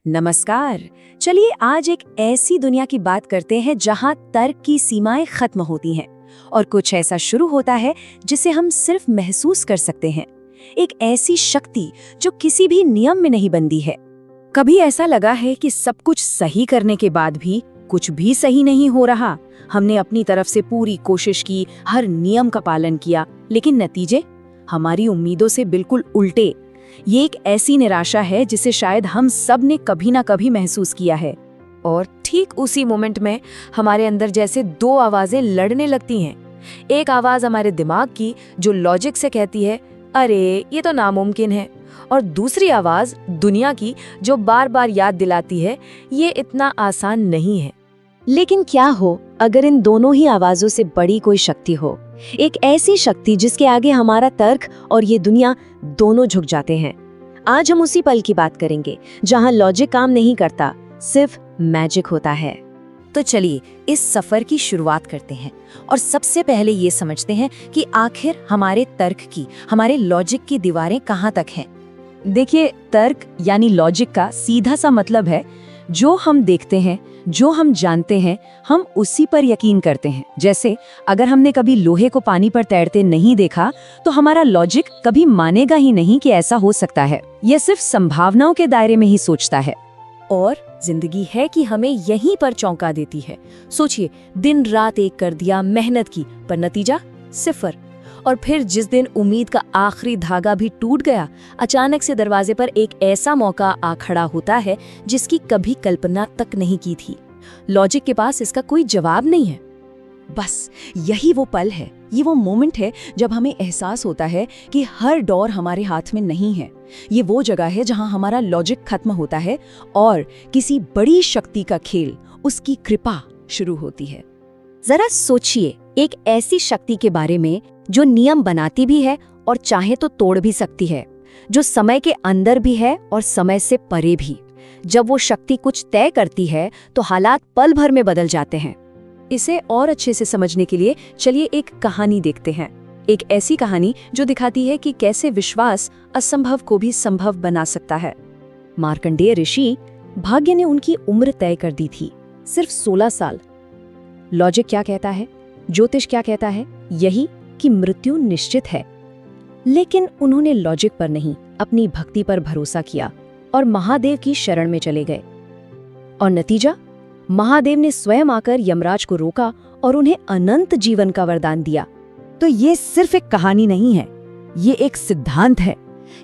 नमस्कार। चलिए आज एक ऐसी दुनिया की बात करते हैं जहां तर्क की सीमाएं खत्म होती हैं और कुछ ऐसा शुरू होता है जिसे हम सिर्फ महसूस कर सकते हैं। एक ऐसी शक्ति जो किसी भी नियम में नहीं बंधी है। कभी ऐसा लगा है कि सब कुछ सही करने के बाद भी कुछ भी सही नहीं हो रहा। हमने अपनी तरफ से पूरी कोशिश की, हर नियम का पालन किया, लेकिन नतीजे हमारी उम्मीदों से बिल्कुल उल्टे। ये एक ऐसी निराशा है जिसे शायद हम सब ने कभी ना कभी महसूस किया है। और ठीक उसी मोमेंट में हमारे अंदर जैसे दो आवाजें लड़ने लगती हैं। एक आवाज हमारे दिमाग की जो लॉजिक से कहती है अरे ये तो नामुमकिन है, और दूसरी आवाज दुनिया की जो बार बार याद दिलाती है ये इतना आसान नहीं है। लेकिन क्या हो अगर इन दोनों ही आवाजों से बड़ी कोई शक्ति हो, एक ऐसी शक्ति जिसके आगे हमारा तर्क और ये दुनिया दोनों झुक जाते हैं। आज हम उसी पल की बात करेंगे जहां लॉजिक काम नहीं करता, सिर्फ मैजिक होता है। तो चलिए इस सफर की शुरुआत करते हैं और सबसे पहले ये समझते हैं कि आखिर हमारे तर्क की, हमारे लॉजिक की दीवारें कहाँ तक हैं। देखिए, तर्क यानी लॉजिक का सीधा सा मतलब है जो हम देखते हैं, जो हम जानते हैं, हम उसी पर यकीन करते हैं। जैसे अगर हमने कभी लोहे को पानी पर तैरते नहीं देखा तो हमारा लॉजिक कभी मानेगा ही नहीं कि ऐसा हो सकता है। यह सिर्फ संभावनाओं के दायरे में ही सोचता है। और जिंदगी है कि हमें यहीं पर चौंका देती है। सोचिए, दिन रात एक कर दिया, मेहनत की, पर नतीजा सिफर। और फिर जिस दिन उम्मीद का आखिरी धागा भी टूट गया, अचानक से दरवाजे पर एक ऐसा मौका आ खड़ा होता है जिसकी कभी कल्पना तक नहीं की थी। लॉजिक के पास इसका कोई जवाब नहीं है। बस यही वो पल है, ये वो मोमेंट है जब हमें एहसास होता है कि हर डोर हमारे हाथ में नहीं है। ये वो जगह है जहां हमारा लॉजिक खत्म होता है और किसी बड़ी शक्ति का खेल, उसकी कृपा शुरू होती है। जरा सोचिए एक ऐसी शक्ति के बारे में जो नियम बनाती भी है और चाहे तो तोड़ भी सकती है, जो समय के अंदर भी है और समय से परे भी। जब वो शक्ति कुछ तय करती है तो हालात पल भर में बदल जाते हैं। इसे और अच्छे से समझने के लिए चलिए एक कहानी देखते हैं। एक ऐसी कहानी जो दिखाती है कि कैसे विश्वास असंभव को भी संभव बना सकता है। मार्कंडेय ऋषि, भाग्य ने उनकी उम्र तय कर दी थी, सिर्फ 16 साल। लॉजिक क्या कहता है, ज्योतिष क्या कहता है? यही कि मृत्यु निश्चित है। लेकिन उन्होंने लॉजिक पर नहीं, अपनी भक्ति पर भरोसा किया और महादेव की शरण में चले गए। और नतीजा, महादेव ने स्वयं आकर यमराज को रोका और उन्हें अनंत जीवन का वरदान दिया। तो ये सिर्फ एक कहानी नहीं है, ये एक सिद्धांत है।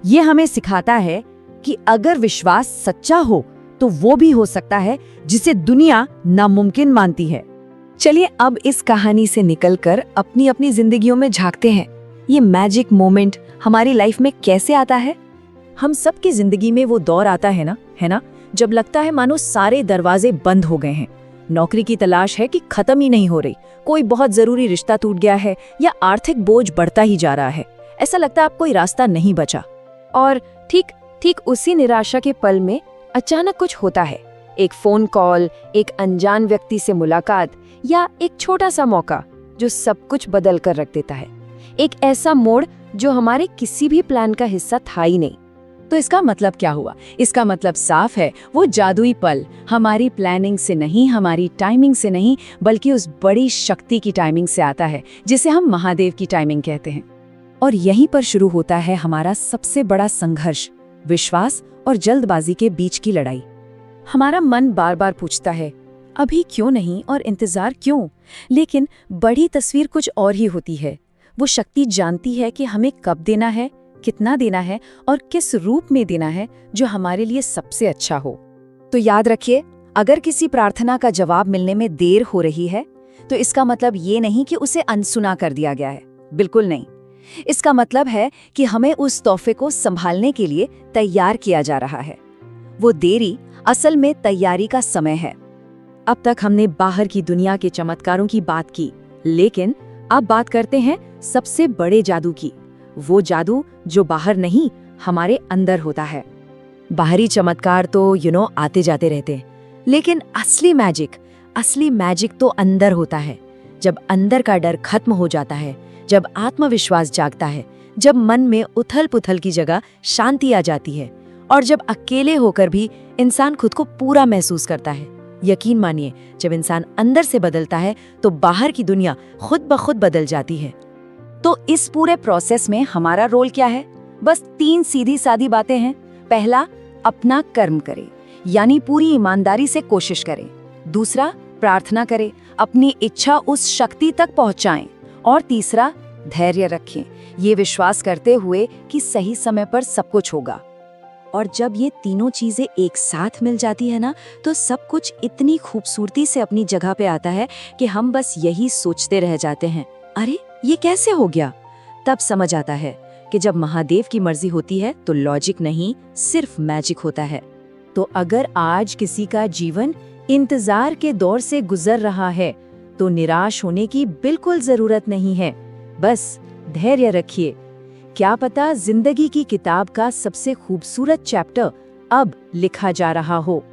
ये हमें सिखाता है कि अगर विश्वास सच्चा हो तो वो भी हो सकता है जिसे दुनिया नामुमकिन मानती है। चलिए अब इस कहानी से निकलकर अपनी अपनी जिंदगियों में झांकते हैं। ये मैजिक मोमेंट हमारी लाइफ में कैसे आता है? हम सबकी जिंदगी में वो दौर आता है ना, जब लगता है मानो सारे दरवाजे बंद हो गए हैं। नौकरी की तलाश है कि खत्म ही नहीं हो रही, कोई बहुत जरूरी रिश्ता टूट गया है या आर्थिक बोझ बढ़ता ही जा रहा है। ऐसा लगता है अब कोई रास्ता नहीं बचा। और ठीक उसी निराशा के पल में अचानक कुछ होता है। एक फोन कॉल, एक अनजान व्यक्ति से मुलाकात या एक छोटा सा मौका जो सब कुछ बदल कर रख देता है। एक ऐसा मोड़ जो हमारे किसी भी प्लान का हिस्सा था ही नहीं। तो इसका मतलब क्या हुआ? इसका मतलब साफ है, वो जादुई पल हमारी प्लानिंग से नहीं, हमारी टाइमिंग से नहीं, बल्कि उस बड़ी शक्ति की टाइमिंग से आता है जिसे हम महादेव की टाइमिंग कहते हैं। और यहीं पर शुरू होता है हमारा सबसे बड़ा संघर्ष, विश्वास और जल्दबाजी के बीच की लड़ाई। हमारा मन बार बार पूछता है अभी क्यों नहीं और इंतजार क्यों? लेकिन बड़ी तस्वीर कुछ और ही होती है। वो शक्ति जानती है कि हमें कब देना है, कितना देना है और किस रूप में देना है जो हमारे लिए सबसे अच्छा हो। तो याद रखिए, अगर किसी प्रार्थना का जवाब मिलने में देर हो रही है तो इसका मतलब ये नहीं कि उसे अनसुना कर दिया गया है, बिल्कुल नहीं। इसका मतलब है कि हमें उस तोहफे को संभालने के लिए तैयार किया जा रहा है। वो देरी असल में तैयारी का समय है। अब तक हमने बाहर की दुनिया के चमत्कारों की बात की, लेकिन अब बात करते हैं सबसे बड़े जादू की। वो जादू जो बाहर नहीं, हमारे अंदर होता है। बाहरी चमत्कार तो आते जाते रहते हैं, लेकिन असली मैजिक तो अंदर होता है। जब अंदर का डर खत्म हो जाता है, जब आत्मविश्वास जागता है, जब मन में उथल पुथल की जगह शांति आ जाती है और जब अकेले होकर भी इंसान खुद को पूरा महसूस करता है। यकीन मानिए, जब इंसान अंदर से बदलता है तो बाहर की दुनिया खुद ब खुद बदल जाती है। तो इस पूरे प्रोसेस में हमारा रोल क्या है? बस 3 सीधी सादी बातें हैं। पहला, अपना कर्म करें, यानी पूरी ईमानदारी से कोशिश करें। दूसरा, प्रार्थना करें, अपनी इच्छा उस शक्ति तक पहुंचाएं। और तीसरा, धैर्य रखें, ये विश्वास करते हुए कि सही समय पर सब कुछ होगा। और जब ये तीनों चीजें एक साथ मिल जाती है ना, तो सब कुछ इतनी खूबसूरती से अपनी जगह पे आता है कि हम बस यही सोचते रह जाते हैं, अरे ये कैसे हो गया? तब समझ आता है कि जब महादेव की मर्जी होती है तो लॉजिक नहीं, सिर्फ मैजिक होता है। तो अगर आज किसी का जीवन इंतजार के दौर से गुजर रहा है तो निराश होने की बिल्कुल जरूरत नहीं है, बस धैर्य रखिए। क्या पता जिंदगी की किताब का सबसे खूबसूरत चैप्टर अब लिखा जा रहा हो।